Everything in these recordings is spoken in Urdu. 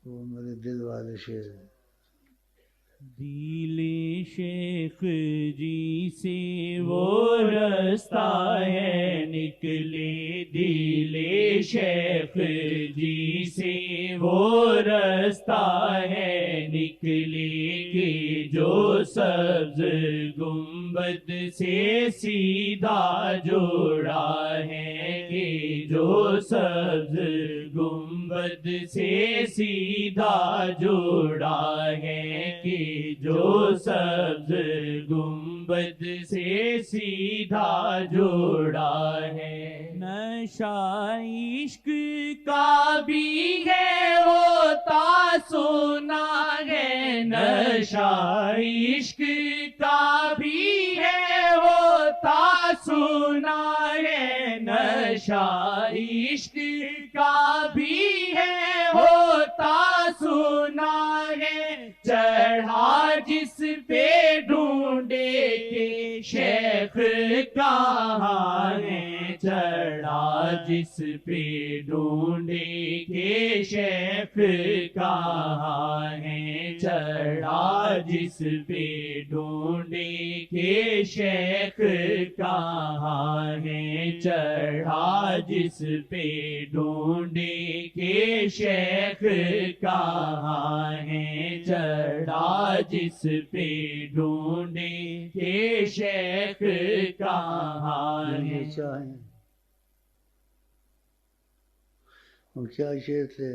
وہ میرے دل والے شعر ہیں۔ دل شیخ جی سے وہ رستہ ہے نکلے، دل شیخ جی سے وہ رستہ ہے نکلے، کہ جو سبز گنبد سے سیدھا جوڑا ہے، کہ جو سبز گنبد سے سیدھا جوڑا ہے، کہ جو سبز گنبد سے سیدھا جوڑا ہے۔ نشہ عشق کا بھی ہے ہوتا سنا ہے، نشہ عشق کا بھی ہے ہوتا سنا ہے، نشہ عشق کا بھی ہے ہوتا سنا ہے، چڑھا جس پہ ڈھونڈے کہ شیخ کہاں ہے، چڑھا جس پہ ڈھونڈے کہ شیخ کہاں ہے، چڑھا جس پہ ڈھونڈے کہ شیخ کہاں ہے، چڑھا جس پہ ڈھونڈے کہ شیخ کہاں ہے، چڑھا جس پہ ڈھونڈے کہ شیخ کہاں ہے۔ وہ کیا شعر تھے،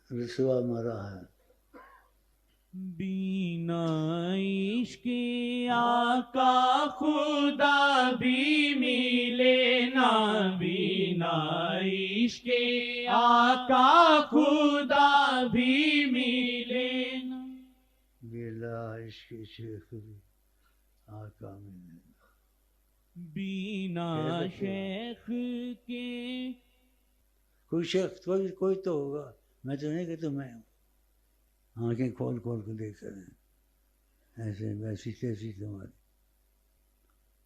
رسوا مرا ہے۔ بینا عشق آقا خدا بھی ملے نہ، بینا عشق آقا خدا بھی ملے نہ، بلا عشق شیخ بھی آقا ملے نہ، بینا شیخ کے کوئی شیخ کوئی تو ہوگا، میں تو نہیں کہتا میں ہوں، آنکھیں کھول کھول کے دیکھ رہے ہیں ایسے ویسی کیسی تمہاری،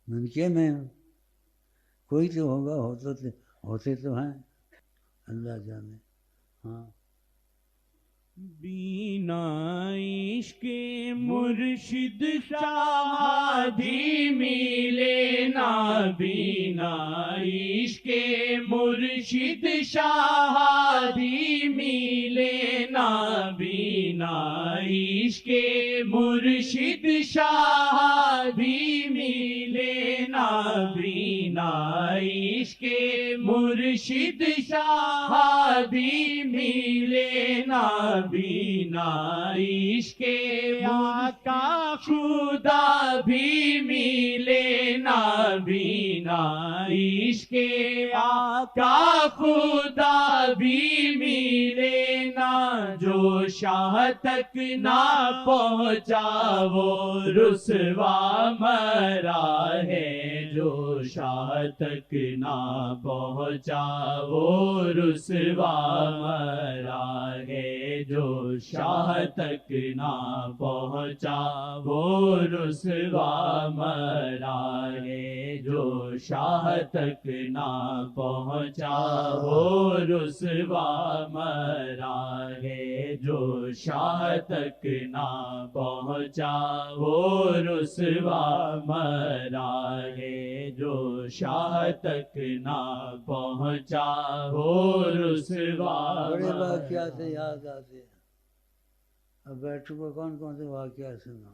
میں نے کیا میں ہوں، کوئی تو ہوگا، ہوتے تو ہیں، اللہ جانے۔ ہاں بینا عشق مرشد شاہدی ملے نہ، بینا عشق مرشد شاہدی ملے نہ، بینا عشق مرشد شاہدی ملے نہ، بینا عشق مرشد شاہدی ملے نہ، بینا عشق آقا خدا بھی ملے نہ، بینا عشق آقا خدا بھی ملے نہ، جو شاہ تک نہ پہنچا وہ رسوا مرا ہے، جو شاہ تک نہ پہنچا وہ رسوا مرا ہے، جو شاہ تک نہ پہنچا وہ رسوا مرا ہے، جو شاہ تک نہ پہنچا وہ رسوا مرا ہے، جو شاہ تک نہ پہنچا وہ رسوا مرا ہے، جو شاہ تک نہ پہنچا وہ رسوا۔ بڑے واقعات یاد آتے ہیں، اب بیٹھو کو کون کون سے واقعات سنا۔